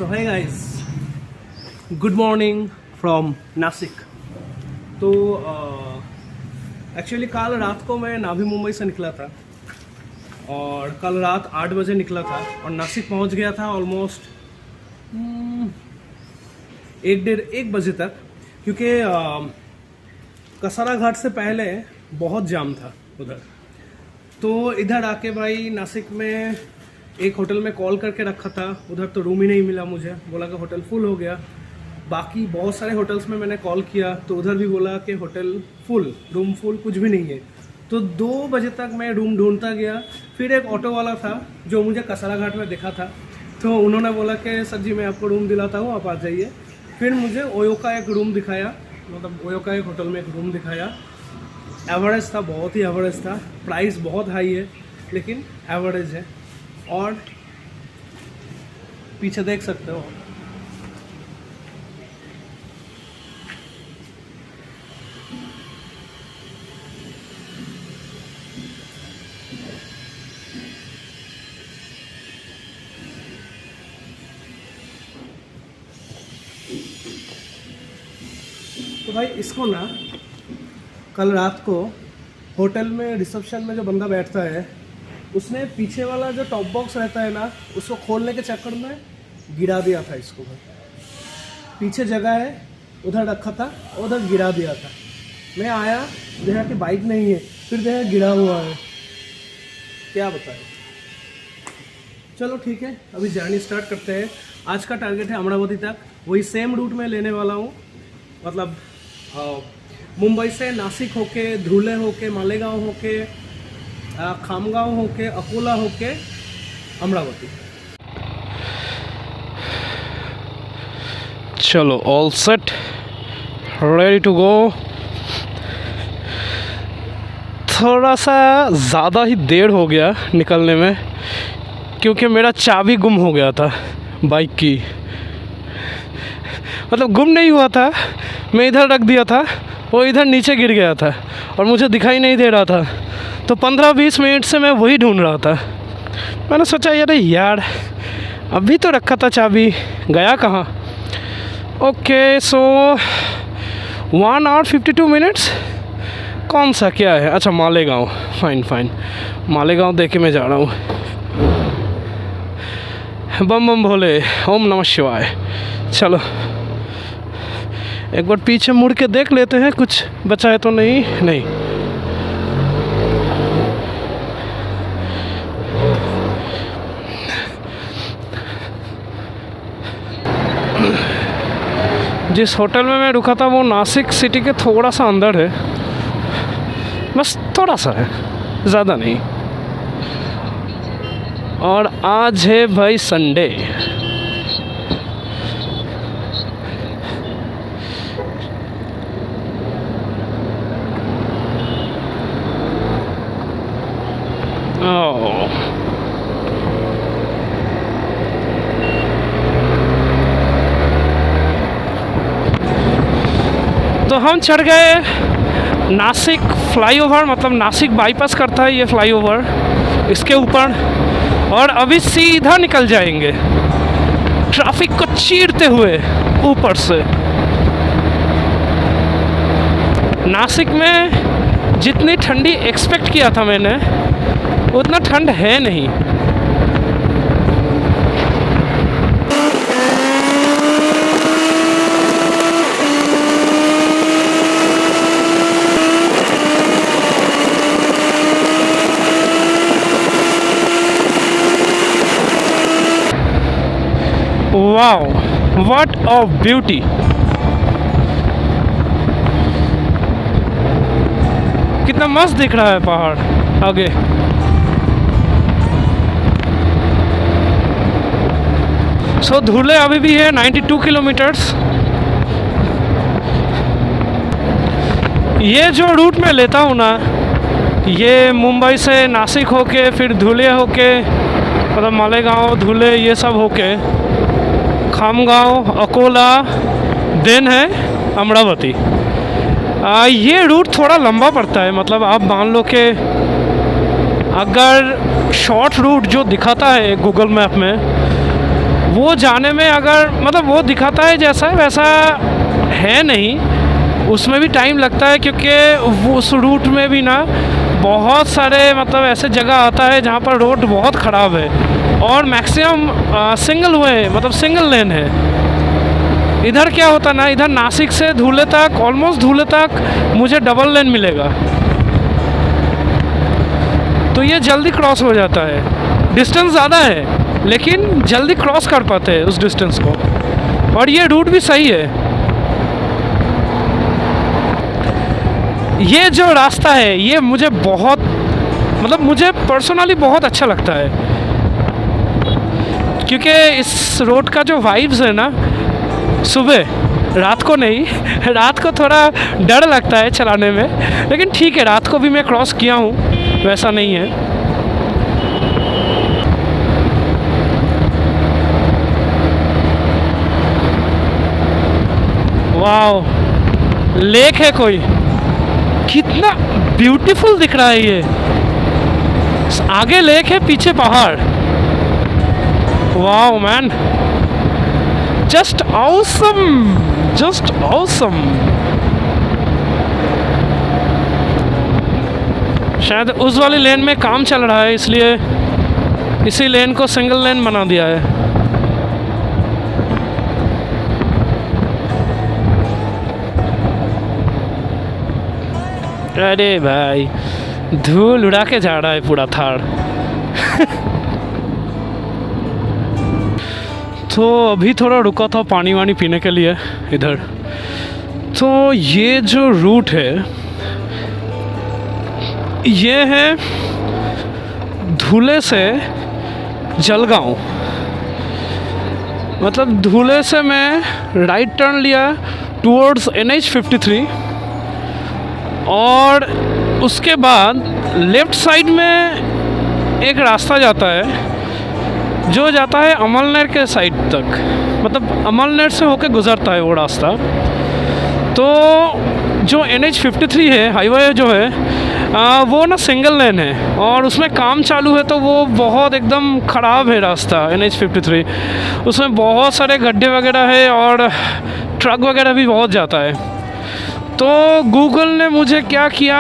So hi guys, good morning from Nashik. तो actually कल रात को मैं नाभी मुंबई से निकला था और कल रात 8 बजे निकला था और नासिक पहुंच गया था ऑलमोस्ट 1 बजे तक, क्योंकि कसारा घाट से पहले बहुत जाम था उधर। तो इधर आके भाई नासिक में एक होटल में कॉल करके रखा था, उधर तो रूम ही नहीं मिला मुझे, बोला कि होटल फुल हो गया। बाकी बहुत सारे होटल्स में मैंने कॉल किया तो उधर भी बोला कि होटल फुल, रूम फुल, कुछ भी नहीं है। तो 2 बजे तक मैं रूम ढूंढता गया। फिर एक ऑटो वाला था जो मुझे कसारा घाट में देखा था, तो उन्होंने बोला कि सर जी मैं आपको रूम दिलाता हूँ, आप आ जाइए। फिर मुझे ओयो का एक रूम दिखाया, मतलब ओयो का एक होटल में एक रूम दिखाया। एवरेज था, बहुत ही एवरेज था, प्राइस बहुत हाई है लेकिन एवरेज है। और पीछे देख सकते हो, तो भाई इसको ना कल रात को होटल में रिसेप्शन में जो बंदा बैठता है उसने पीछे वाला जो टॉप बॉक्स रहता है ना, उसको खोलने के चक्कर में गिरा दिया था इसको। पीछे जगह है, उधर रखा था, उधर गिरा दिया था। मैं आया, देखा कि बाइक नहीं है, फिर देखा गिरा हुआ है। क्या बताए। चलो ठीक है, अभी जर्नी स्टार्ट करते हैं। आज का टारगेट है अमरावती तक, वही सेम रूट में लेने वाला हूँ। मतलब मुंबई से नासिक होके, धुले होके, मालेगांव होके, खामगांव होके, अकोला होके अमरावती। चलो all set, ready to go. थोड़ा सा ज़्यादा ही देर हो गया निकलने में, क्योंकि मेरा चाबी गुम हो गया था बाइक की। मतलब गुम नहीं हुआ था, मैं इधर रख दिया था, वो इधर नीचे गिर गया था और मुझे दिखाई नहीं दे रहा था। तो 15-20 मिनट से मैं वही ढूंढ रहा था। मैंने सोचा यार अभी तो रखा था चाबी, गया कहाँ। Okay, so 1 hour 52 minutes. कौन सा क्या है? अच्छा, मालेगांव। फाइन, मालेगांव देखे मैं जा रहा हूँ। बम बम भोले, ओम नमः शिवाय। चलो एक बार पीछे मुड़ के देख लेते हैं, कुछ बचा है तो नहीं। जिस होटल में मैं रुका था वो नासिक सिटी के थोड़ा सा अंदर है, बस थोड़ा सा है, ज़्यादा नहीं। और आज है भाई संडे। तो हम चढ़ गए नासिक फ्लाईओवर, मतलब नासिक बाईपास करता है ये फ्लाईओवर, इसके ऊपर। और अभी सीधा निकल जाएंगे ट्रैफिक को चीरते हुए ऊपर से। नासिक में जितनी ठंडी एक्सपेक्ट किया था मैंने, उतना ठंड है नहीं। Wow, what a beauty. कितना मस्त दिख रहा है पहाड़ आगे। सो धुले अभी भी है 92 किलोमीटर्स। ये जो रूट मैं लेता हूँ ना, ये मुंबई से नासिक होके, फिर धुले होके, मतलब मालेगांव, धुले, ये सब होके खामगांव, अकोला, देन है अमरावती। ये रूट थोड़ा लंबा पड़ता है। मतलब आप मान लो कि अगर शॉर्ट रूट जो दिखाता है गूगल मैप में वो जाने में अगर मतलब वो दिखाता है जैसा वैसा है नहीं, उसमें भी टाइम लगता है, क्योंकि वो उस रूट में भी ना बहुत सारे मतलब ऐसे जगह आता है जहाँ पर रोड बहुत ख़राब है और मैक्सिमम सिंगल वे मतलब सिंगल लेन है। इधर क्या होता ना, इधर नासिक से धुले तक ऑलमोस्ट धुले तक मुझे डबल लेन मिलेगा, तो ये जल्दी क्रॉस हो जाता है। डिस्टेंस ज़्यादा है लेकिन जल्दी क्रॉस कर पाते हैं उस डिस्टेंस को, और ये रूट भी सही है। ये जो रास्ता है ये मुझे बहुत मतलब मुझे पर्सनली बहुत अच्छा लगता है, क्योंकि इस रोड का जो वाइब्स है ना, सुबह, रात को नहीं रात को थोड़ा डर लगता है चलाने में, लेकिन ठीक है, रात को भी मैं क्रॉस किया हूँ, वैसा नहीं है। वाओ, लेक है कोई, कितना ब्यूटीफुल दिख रहा है ये। आगे लेक है, पीछे पहाड़। Wow man, just awesome, just awesome. शायद उस वाली लेन में काम चल रहा है, इसलिए इसी लेन को सिंगल लेन बना दिया है। अरे भाई, धूल उड़ा के जा रहा है पूरा थार। तो अभी थोड़ा रुका था पानी वानी पीने के लिए इधर। तो ये जो रूट है ये है धुले से जलगांव, मतलब धुले से मैं राइट टर्न लिया टुवर्ड्स NH53 और उसके बाद लेफ़्ट साइड में एक रास्ता जाता है जो जाता है अमलनेर के साइड तक, मतलब अमलनेर से होके गुज़रता है वो रास्ता। तो जो NH53 है, हाईवे जो है वो ना सिंगल लेन है और उसमें काम चालू है, तो वो बहुत एकदम ख़राब है रास्ता NH53। उसमें बहुत सारे गड्ढे वगैरह है और ट्रक वगैरह भी बहुत जाता है। तो गूगल ने मुझे क्या किया,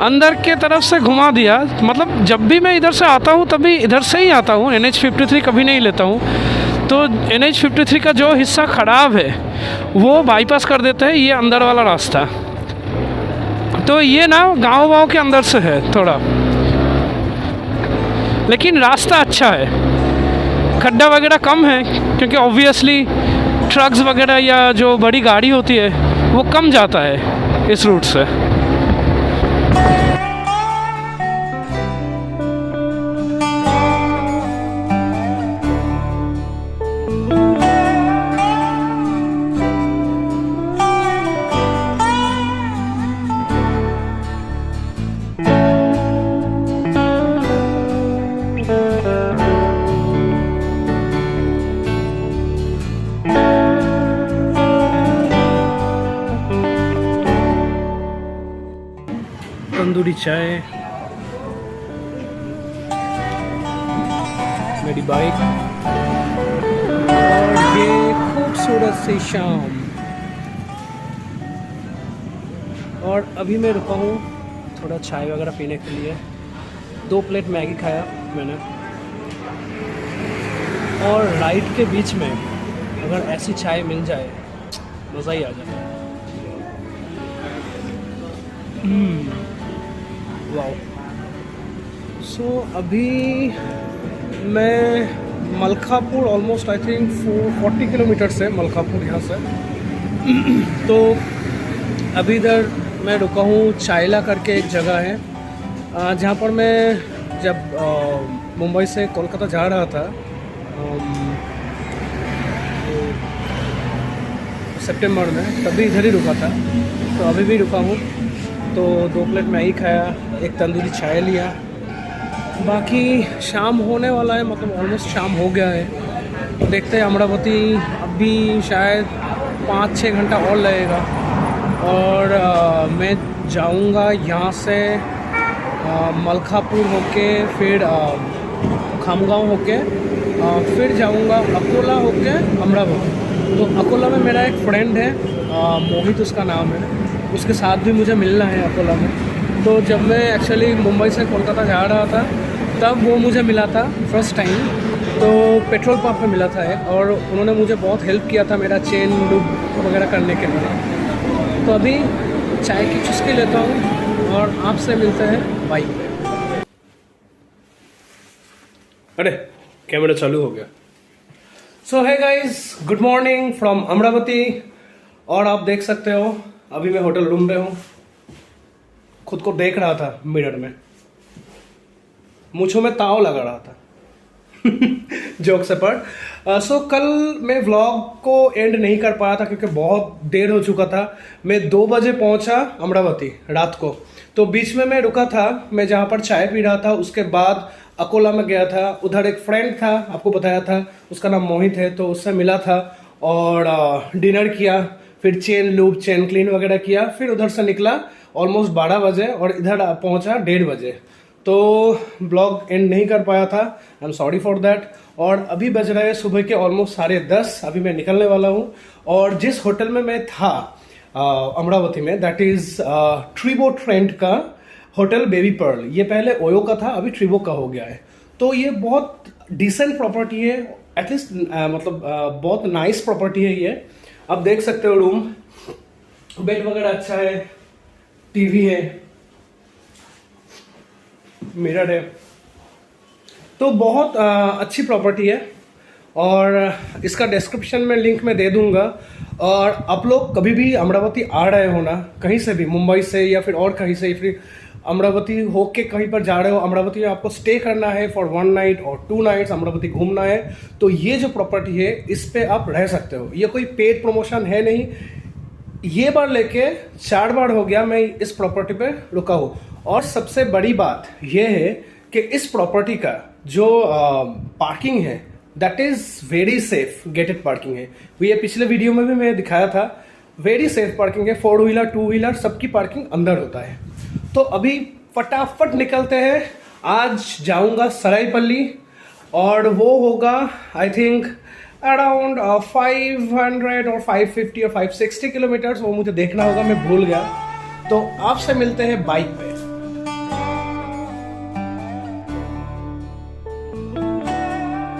अंदर के तरफ से घुमा दिया। मतलब जब भी मैं इधर से आता हूँ तभी इधर से ही आता हूँ, NH53 कभी नहीं लेता हूँ। तो NH53 का जो हिस्सा ख़राब है वो बाईपास कर देते हैं ये अंदर वाला रास्ता। तो ये ना गाँव के अंदर से है थोड़ा, लेकिन रास्ता अच्छा है, खड्डा वगैरह कम है, क्योंकि ऑब्वियसली ट्रक्स वगैरह या जो बड़ी गाड़ी होती है वो कम जाता है इस रूट से। तंदूरी चाय, मेरी बाइक और ये खूबसूरत सी शाम। और अभी मैं रुका हूँ थोड़ा चाय वगैरह पीने के लिए। 2 प्लेट मैगी खाया मैंने, और राइड के बीच में अगर ऐसी चाय मिल जाए मज़ा ही आ जाए। वाओ। सो अभी मैं Malkapur, almost I think 40 kilometre से मलकापुर यहाँ से। तो अभी इधर मैं रुका हूँ, चायला करके एक जगह है जहाँ पर मैं जब मुंबई से कोलकाता जा रहा था सितंबर में, तभी इधर ही रुका था। तो अभी भी रुका हूँ। तो 2 प्लेट मैगी खाया, एक तंदूरी चाय लिया। बाकी शाम होने वाला है, मतलब ऑलमोस्ट शाम हो गया है। देखते हैं अमरावती अभी शायद 5-6 घंटा और लगेगा, और मैं जाऊंगा यहाँ से मलकापुर होके, फिर खामगांव होके फिर जाऊंगा अकोला होके अमरावती। तो अकोला में मेरा एक फ्रेंड है, मोहित उसका नाम है, उसके साथ भी मुझे मिलना है अकोला में। तो जब मैं एक्चुअली मुंबई से कोलकाता जा रहा था तब वो मुझे मिला था फर्स्ट टाइम, तो पेट्रोल पंप पे मिला था एक, और उन्होंने मुझे बहुत हेल्प किया था मेरा चेन लूप वगैरह करने के लिए। तो अभी चाय की चुस्की लेता हूँ और आपसे मिलते हैं बाइक पे। अरे कैमरा चालू हो गया। सो है guys, good morning from Amravati. और आप देख सकते हो अभी मैं होटल रूम में हूँ। खुद को देख रहा था मिरर में, मूंछों में ताव लगा रहा था जोक से पर। सो कल मैं व्लॉग को एंड नहीं कर पाया था क्योंकि बहुत देर हो चुका था। मैं 2 बजे पहुंचा अमरावती रात को। तो बीच में मैं रुका था, मैं जहाँ पर चाय पी रहा था, उसके बाद अकोला में गया था। उधर एक फ्रेंड था, आपको बताया था, उसका नाम मोहित है, तो उससे मिला था और डिनर किया। फिर चेन लूप, चेन क्लीन वगैरह किया। फिर उधर से निकला ऑलमोस्ट 12 बजे और इधर पहुंचा 1:30 बजे। तो ब्लॉग एंड नहीं कर पाया था, I am sorry for that. और अभी बज रहे हैं सुबह के ऑलमोस्ट 10:30। अभी मैं निकलने वाला हूँ। और जिस होटल में मैं था अमरावती में, दैट इज ट्रिबो ट्रेंड का होटल बेबी पर्ल। ये पहले ओयो का था, अभी ट्रिबो का हो गया है। तो ये बहुत डिसेंट प्रॉपर्टी है, एटलीस्ट मतलब बहुत नाइस प्रॉपर्टी है ये। आप देख सकते हो रूम, बेड वगैरह अच्छा है, टीवी है, मिरर है, तो बहुत अच्छी प्रॉपर्टी है। और इसका डिस्क्रिप्शन में लिंक मैं दे दूंगा। और आप लोग कभी भी अमरावती आ रहे हो ना, कहीं से भी, मुंबई से या फिर और कहीं से, फिर अमरावती होके कहीं पर जा रहे हो, अमरावती में आपको स्टे करना है फॉर 1 नाइट और 2 नाइट्स, अमरावती घूमना है, तो ये जो प्रॉपर्टी है इस पे आप रह सकते हो। ये कोई पेड प्रमोशन है नहीं। ये बार लेके 4 बार हो गया मैं इस प्रॉपर्टी पे रुका हूँ। और सबसे बड़ी बात यह है कि इस प्रॉपर्टी का जो पार्किंग है that is very safe, gated parking है। ये पिछले वीडियो में भी मैं दिखाया था, वेरी सेफ पार्किंग है। 4 व्हीलर 2 व्हीलर सबकी पार्किंग अंदर होता है। तो अभी फटाफट निकलते हैं। आज जाऊंगा सरायपल्ली और वो होगा आई थिंक अराउंड 500 और 550 और 560 किलोमीटर्स। वो मुझे देखना होगा, मैं भूल गया। तो आपसे मिलते हैं बाइक पे।